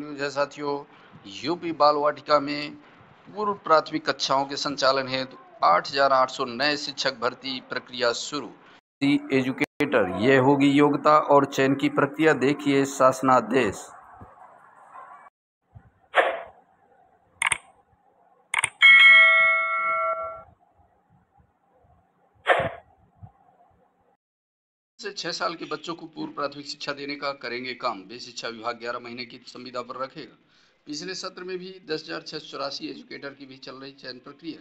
News है साथियों। UP बाल वाटिका में पूर्व प्राथमिक कक्षाओं के संचालन हेतु 8,800 नए शिक्षक भर्ती प्रक्रिया शुरू। एजुकेटर, यह होगी योग्यता और चयन की प्रक्रिया, देखिए शासनादेश। से 6 साल के बच्चों को पूर्व प्राथमिक शिक्षा देने का करेंगे काम। वे शिक्षा विभाग 11 महीने की संविदा पर रखेगा। पिछले सत्र में भी 10,684 एजुकेटर की भी चल रही चयन प्रक्रिया।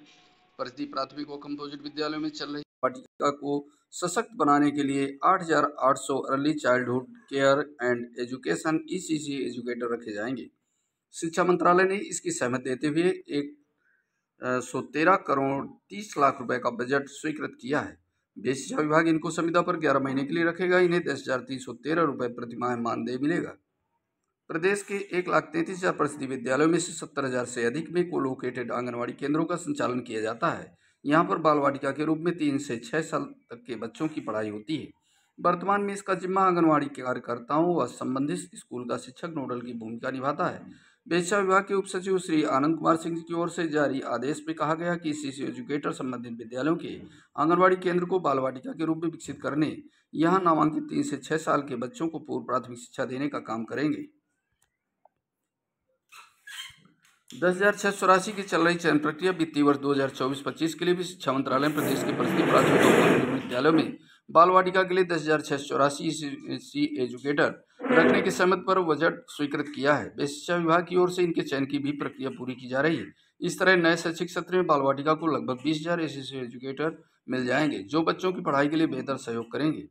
परिधि प्राथमिक व कंपोजिट विद्यालयों में चल रही वाटिका को सशक्त बनाने के लिए 8,800 early childhood care and education ECC educator रखे जाएंगे। शिक्षा मंत्रालय ने इसकी सहमति देते हुए 113 करोड़ 30 लाख रुपए का बजट स्वीकृत किया है। शिक्षा विभाग इनको संविदा पर 11 महीने के लिए रखेगा। इन्हें 10,313 रुपए प्रतिमाह मानदेय मिलेगा। प्रदेश के 1,33,000 परिषदीय विद्यालयों में से 70,000 से अधिक में कोलोकेटेड आंगनवाड़ी केंद्रों का संचालन किया जाता है। यहाँ पर बाल वाटिका के रूप में 3 से 6 साल तक के बच्चों की पढ़ाई होती है। वर्तमान में इसका जिम्मा आंगनवाड़ी कार्यकर्ताओं व संबंधित स्कूल का शिक्षक नोडल की भूमिका निभाता है। शिक्षा विभाग के उप सचिव श्री आनंद कुमार सिंह की ओर से जारी आदेश में कहा गया कि सीसी एजुकेटर संबंधित विद्यालयों के आंगनवाड़ी केंद्र को बाल वाटिका के रूप में विकसित करने, यहाँ नामांकित 3 से 6 साल के बच्चों को पूर्व प्राथमिक शिक्षा देने का काम करेंगे। 10,684 की चल रही चयन प्रक्रिया वित्तीय वर्ष 2024-25 के लिए भी शिक्षा मंत्रालय ने प्रदेश के परिषदीय प्राथमिक और विद्यालयों में बाल वाटिका के लिए 10,684 एजुकेटर रखने की सहमति पर बजट स्वीकृत किया है। शिक्षा विभाग की ओर से इनके चयन की भी प्रक्रिया पूरी की जा रही है। इस तरह नए शैक्षिक सत्र में बाल वाटिका को लगभग 20,000 ऐसे एजुकेटर मिल जाएंगे जो बच्चों की पढ़ाई के लिए बेहतर सहयोग करेंगे।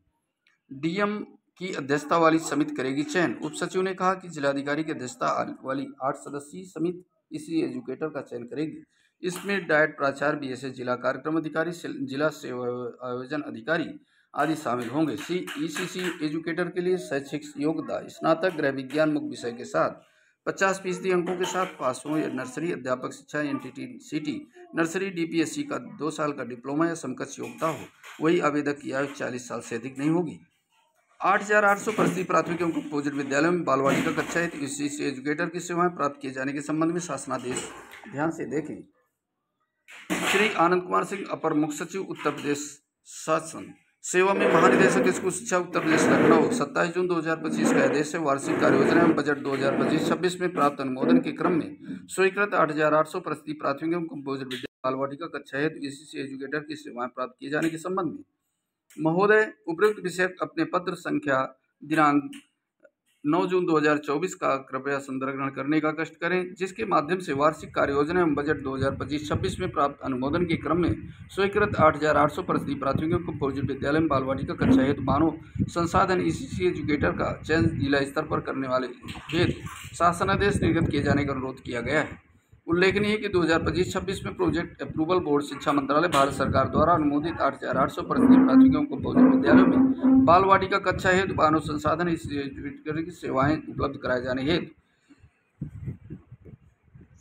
डीएम की अध्यक्षता वाली समिति करेगी चयन। उप सचिव ने कहा कि जिलाधिकारी की अध्यक्षता वाली 8 सदस्यीय समिति इसी एजुकेटर का चयन करेगी। इसमें डायट प्राचार्य, बीएसए जिला कार्यक्रम अधिकारी, जिला सेवा आयोजन अधिकारी आदि शामिल होंगे। ईसीसी एजुकेटर के लिए शैक्षिक योग्यता स्नातक गृह विज्ञान मुख्य विषय के साथ 50% अंकों के साथ पास हो या नर्सरी अध्यापक शिक्षा NTT-CT नर्सरी DPSC का 2 साल का डिप्लोमा या समकक्ष योग्यता हो। वही आवेदक की आयु 40 साल से अधिक नहीं होगी। 8,800 परिषदीय प्राथमिक एवं कंपोजिट विद्यालयों में बाल वाटिका कक्षा हेतु ईसीसी एजुकेटर की सेवाएं प्राप्त किए जाने के संबंध में शासनादेश ध्यान से देखें। श्री आनंद कुमार सिंह, अपर मुख्य सचिव, उत्तर प्रदेश शासन सेवा में महानिदेशक स्कूल शिक्षा, उत्तर प्रदेश, लखनऊ, 27 जून 2025 का आदेश है। वार्षिक कार्य योजना एवं बजट 2025-26 में प्राप्त अनुमोदन के क्रम में स्वीकृत 8,800 परिषदीय प्राथमिक एवं कंपोजिट विद्यालय बाल वाटिका कक्षा हेतु ईसीसी एजुकेटर की सेवाएं प्राप्त किए जाने के संबंध में महोदय उपयुक्त विषय अपने पत्र संख्या दिनांक 9 जून 2024 का कृपया संदर्भ करने का कष्ट करें, जिसके माध्यम से वार्षिक कार्य योजना एवं बजट 2025-26 में प्राप्त अनुमोदन के क्रम में स्वीकृत 8,800 परिषदीय प्राथमिक एवं कंपोजिट विद्यालय में बाल वाटिका कक्षा हेतु मानव संसाधन ईसीसी एजुकेटर का चयन जिला स्तर पर करने वाले हेतु शासनादेश निर्गत किए जाने का अनुरोध किया गया है। उल्लेखनीय है कि 2025-26 में प्रोजेक्ट अप्रूवल बोर्ड शिक्षा मंत्रालय भारत सरकार द्वारा अनुमोदित 8,800 परिषदीय प्राथमिक एवं कंपोजिट विद्यालयों में बाल वाटिका कक्षा हेतु मानव संसाधन की सेवाएं उपलब्ध कराए जाने हेतु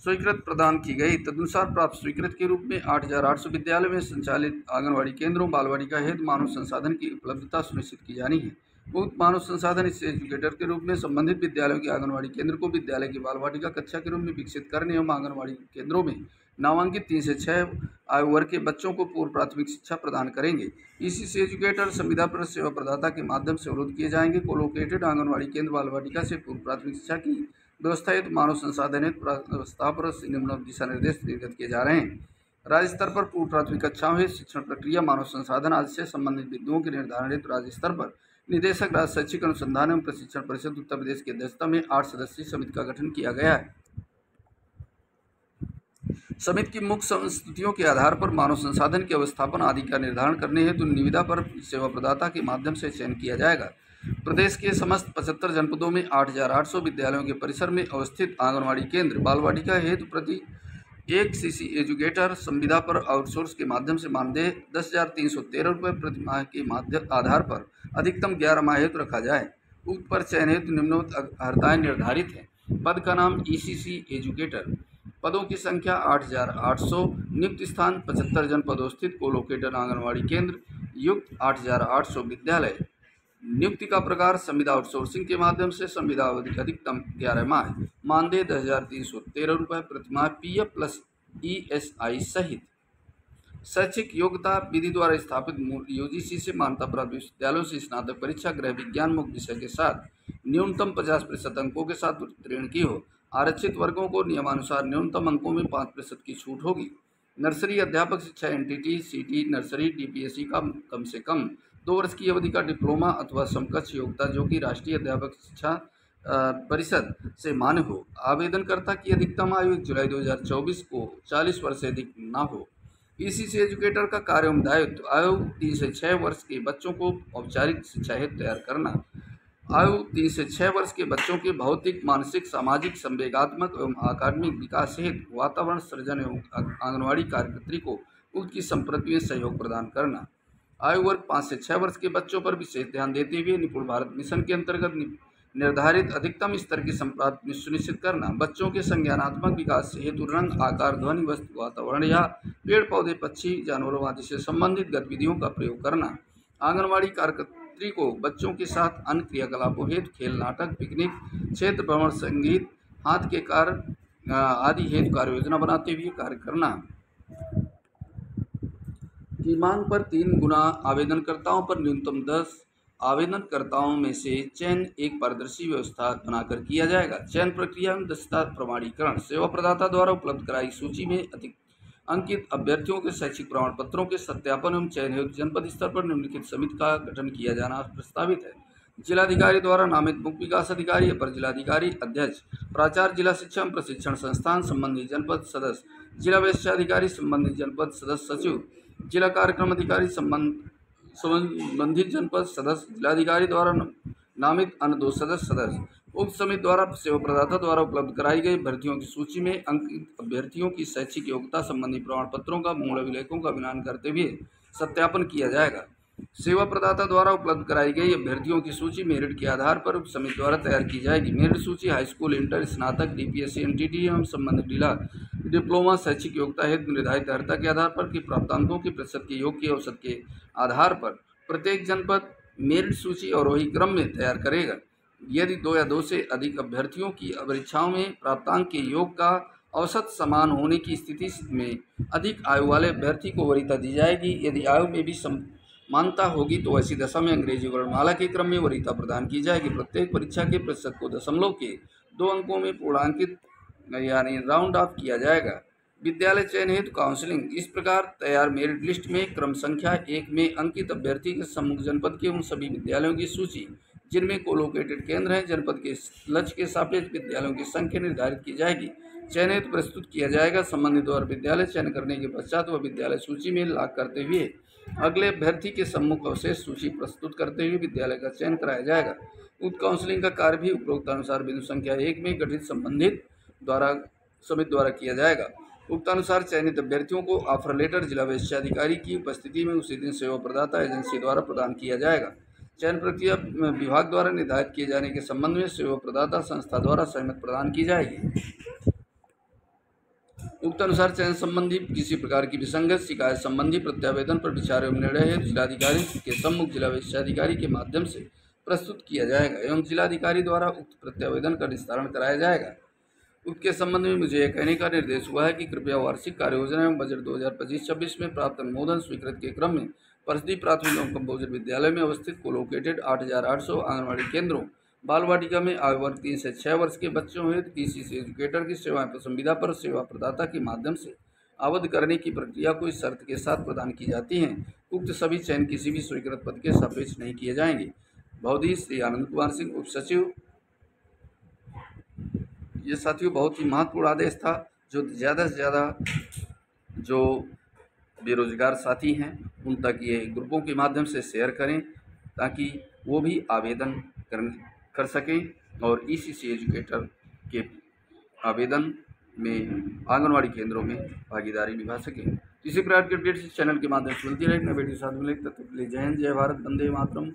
स्वीकृत प्रदान की गई। तदनुसार प्राप्त स्वीकृत के रूप में 8,800 विद्यालयों में संचालित आंगनवाड़ी केंद्रों बाल वाटिका हेतु मानव संसाधन की उपलब्धता सुनिश्चित की जानी है। उक्त मानव संसाधन इस एजुकेटर के रूप में संबंधित विद्यालयों के आंगनवाड़ी केंद्र को विद्यालय की बाल वाटिका कक्षा के रूप में विकसित करने एवं आंगनवाड़ी केंद्रों में नामांकित 3 से 6 आयु वर्ग के बच्चों को पूर्व प्राथमिक शिक्षा प्रदान करेंगे। ईसीसी एजुकेटर संविदा पर सेवा प्रदाता के माध्यम से अवरुद्ध किए जाएंगे। कोलोकेटेड आंगनवाड़ी केंद्र बाल वाटिका से पूर्व प्राथमिक शिक्षा की व्यवस्था हेतु मानव संसाधन हेतु व्यवस्था पर निम्न दिशा निर्देश निर्गत किए जा रहे हैं। राज्य स्तर पर पूर्व प्राथमिक कक्षाओं हेतु शिक्षण प्रक्रिया, मानव संसाधन आदि से संबंधित बिंदुओं के निर्धारण हेतु राज्य स्तर पर निदेशक राज्य शैक्षिक अनुसंधान एवं प्रशिक्षण परिषद उत्तर प्रदेश की अध्यक्षता में 8 सदस्यीय समिति का गठन किया गया है। समिति की मुख्य संस्तुतियों के आधार पर मानव संसाधन के व्यवस्थापन आदि का निर्धारण करने हेतु निविदा पर सेवा प्रदाता के माध्यम से चयन किया जाएगा। प्रदेश के समस्त 75 जनपदों में 8,800 विद्यालयों के परिसर में अवस्थित आंगनवाड़ी केंद्र बाल वाटिका हेतु प्रति एक सीसी एजुकेटर संविदा पर आउटसोर्स के माध्यम से मानदेय 10,313 रुपये प्रति माह के आधार पर अधिकतम 11 माह हेतु रखा जाए। उक्त पर चयन हेतु निम्नलिखित अर्हताएं निर्धारित हैं। पद का नाम ईसीसी एजुकेटर, पदों की संख्या 8,800, नियुक्त स्थान 75 जनपदों स्थित कोलोकेटेड आंगनवाड़ी केंद्र, युक्त 8,800 विद्यालय। नियुक्ति का प्रकार संविदा आउटसोर्सिंग के माध्यम से संविदा अवधि अधिकतम 11 माह, मानदेय 10,313 रुपये प्रतिमाह, पीएफ प्लस ईएसआई सहित। शैक्षिक योग्यता विधि द्वारा स्थापित यूजीसी से मान्यता प्राप्त विश्वविद्यालयों से स्नातक परीक्षा गृह विज्ञान मुख्य विषय के साथ न्यूनतम 50% अंकों के साथ उत्तीर्ण की हो। आरक्षित वर्गों को नियमानुसार न्यूनतम अंकों में 5% की छूट होगी। नर्सरी अध्यापक शिक्षा एनटीटी सीटी नर्सरी डीपीएससी का कम से कम 2 वर्ष की अवधि का डिप्लोमा अथवा समकक्ष योग्यता जो कि राष्ट्रीय अध्यापक शिक्षा परिषद से मान्य हो। आवेदनकर्ता की अधिकतम आयु 1 जुलाई 2024 को 40 वर्ष से अधिक न हो। ईसीसी एजुकेटर का कार्य एवं दायित्व आयु 3 से 6 वर्ष के बच्चों को औपचारिक शिक्षा हेतु तैयार करना। आयु 3 से 6 वर्ष के बच्चों के भौतिक, मानसिक, सामाजिक, संवेगात्मक एवं अकादमिक विकास हेतु वातावरण सृजन एवं आंगनवाड़ी कार्यकर्त्री को उक्त की संप्रति में सहयोग प्रदान करना। आयु वर्ग 5 से 6 वर्ष के बच्चों पर विशेष ध्यान देते हुए निपुण भारत मिशन के अंतर्गत निर्धारित अधिकतम स्तर की संप्राप्ति सुनिश्चित करना। बच्चों के संज्ञानात्मक विकास हेतु रंग, आकार, ध्वनि, वस्तु, वातावरण या पेड़ पौधे, पक्षी, जानवरों आदि से संबंधित गतिविधियों का प्रयोग करना। आंगनवाड़ी कार्यकर्त्री को बच्चों के साथ अन्य क्रियाकलापों हेतु खेल, नाटक, पिकनिक, क्षेत्र भ्रमण, संगीत, हाथ के कार्य आदि हेतु कार्य योजना बनाते हुए कार्य करना। की मांग पर 3 गुना आवेदनकर्ताओं पर न्यूनतम 10 आवेदनकर्ताओं में से चयन एक पारदर्शी व्यवस्था बनाकर किया जाएगा। चयन प्रक्रिया में दक्षता प्रमाणीकरण। सेवा प्रदाता द्वारा उपलब्ध कराई सूची में अधिक अंकित अभ्यर्थियों के शैक्षिक प्रमाण पत्रों के सत्यापन एवं चयन हेतु जनपद स्तर पर निम्नलिखित समिति का गठन किया जाना प्रस्तावित है। जिलाधिकारी द्वारा नामित मुख्य विकास अधिकारी, अपर जिलाधिकारी, अध्यक्ष, प्राचार्य, जिला शिक्षा एवं प्रशिक्षण संस्थान, संबंधित जनपद सदस्य, जिला व्यवसायाधिकारी, संबंधित जनपद सदस्य सचिव, जिला कार्यक्रम अधिकारी, संबंधित जनपद सदस्य, जिलाधिकारी द्वारा नामित अन्य 2 सदस्य। उक्त समिति द्वारा सेवा प्रदाता द्वारा उपलब्ध कराई गई अभ्यर्थियों की सूची में अंकित अभ्यर्थियों की शैक्षिक योग्यता संबंधी प्रमाण पत्रों का मूल अभिलेखों का मिलान करते हुए सत्यापन किया जाएगा। सेवा प्रदाता द्वारा उपलब्ध कराई गई अभ्यर्थियों की सूची मेरिट के आधार पर उप समिति द्वारा तैयार की जाएगी। मेरिट सूची हाई स्कूल, इंटर, स्नातक, डीपीएससी, एनटीटी एवं संबंधित डिप्लोमा शैक्षिक योग्यता हेतु निर्धारित अर्हता के आधार पर कि प्राप्तांकों के प्रतिशत के योग के औसत के आधार पर प्रत्येक जनपद मेरिट सूची और वही क्रम में तैयार करेगा। यदि 2 या 2 से अधिक अभ्यर्थियों की परीक्षाओं में प्राप्तांक के योग का औसत समान होने की स्थिति में अधिक आयु वाले अभ्यर्थी को वरीयता दी जाएगी। यदि आयु में भी समानता होगी तो ऐसी दशा में अंग्रेजी वर्णमाला के क्रम में वरीयता प्रदान की जाएगी। प्रत्येक परीक्षा के प्रतिशत को दशमलव के 2 अंकों में पूर्णांकित यानी राउंड ऑफ किया जाएगा। विद्यालय चयन हेतु काउंसलिंग। इस प्रकार तैयार मेरिट लिस्ट में क्रम संख्या 1 में अंकित अभ्यर्थी के सम्मुख जनपद के उन सभी विद्यालयों की सूची जिनमें कोलोकेटेड केंद्र हैं, जनपद के लक्ष्य के सापेक्ष विद्यालयों की संख्या निर्धारित की जाएगी। चयन हेतु प्रस्तुत किया जाएगा। संबंधित द्वारा विद्यालय चयन करने के पश्चात वह विद्यालय सूची में लाभ करते हुए अगले अभ्यर्थी के सम्मुख अवशेष सूची प्रस्तुत करते हुए विद्यालय का चयन कराया जाएगा। उक्त काउंसलिंग का कार्य भी उपरोक्त अनुसार बिंदु संख्या 1 में गठित संबंधित समिति द्वारा किया जाएगा। उक्त अनुसार चयनित अभ्यर्थियों को ऑफर लेटर जिला व्यवसायाधिकारी की उपस्थिति में उसी दिन सेवा प्रदाता एजेंसी द्वारा प्रदान किया जाएगा। चयन प्रक्रिया विभाग द्वारा निर्धारित किए जाने के संबंध में सेवा प्रदाता संस्था द्वारा सहमति प्रदान की जाएगी। उक्त अनुसार चयन संबंधी किसी प्रकार की विसंगत शिकायत संबंधी प्रत्यावेदन पर विचार एवं निर्णय हेतु जिलाधिकारी के सम्मुख जिला व्यवसायाधिकारी के माध्यम से प्रस्तुत किया जाएगा एवं जिलाधिकारी द्वारा उक्त प्रत्यावेदन का निस्तारण कराया जाएगा। उक्त के संबंध में मुझे यह कहने का निर्देश हुआ है कि कृपया वार्षिक कार्य योजना एवं बजट 2025-26 में प्राप्त अनुमोदन स्वीकृत के क्रम में परिषदीय प्राथमिक एवं कंपोजिट विद्यालय में अवस्थित कोलोकेटेड 8,800 आंगनबाड़ी केंद्रों, बाल वाटिका में आयु वर्ग 3 से 6 वर्ष के बच्चों हेतु ईसीसी एजुकेटर की सेवाएं संविदा पर सेवा प्रदाता के माध्यम से आबद्ध करने की प्रक्रिया को इस शर्त के साथ प्रदान की जाती है। उक्त सभी चयन किसी भी स्वीकृत पद के सापेक्ष नहीं किए जाएंगे। भौदी श्री आनंद कुमार सिंह, उप सचिव। ये साथियों बहुत ही महत्वपूर्ण आदेश था जो ज़्यादा से ज़्यादा जो बेरोजगार साथी हैं उन तक ये ग्रुपों के माध्यम से शेयर करें ताकि वो भी आवेदन कर सकें और ईसीसी एजुकेटर के आवेदन में आंगनवाड़ी केंद्रों में भागीदारी निभा सकें। इसी प्रकार के अपडेट्स इस चैनल के माध्यम से मिलती रहेगी। नए वीडियो के साथ मिलेंगे। तब तक के लिए जय हिंद, जय भारत, वंदे मातरम।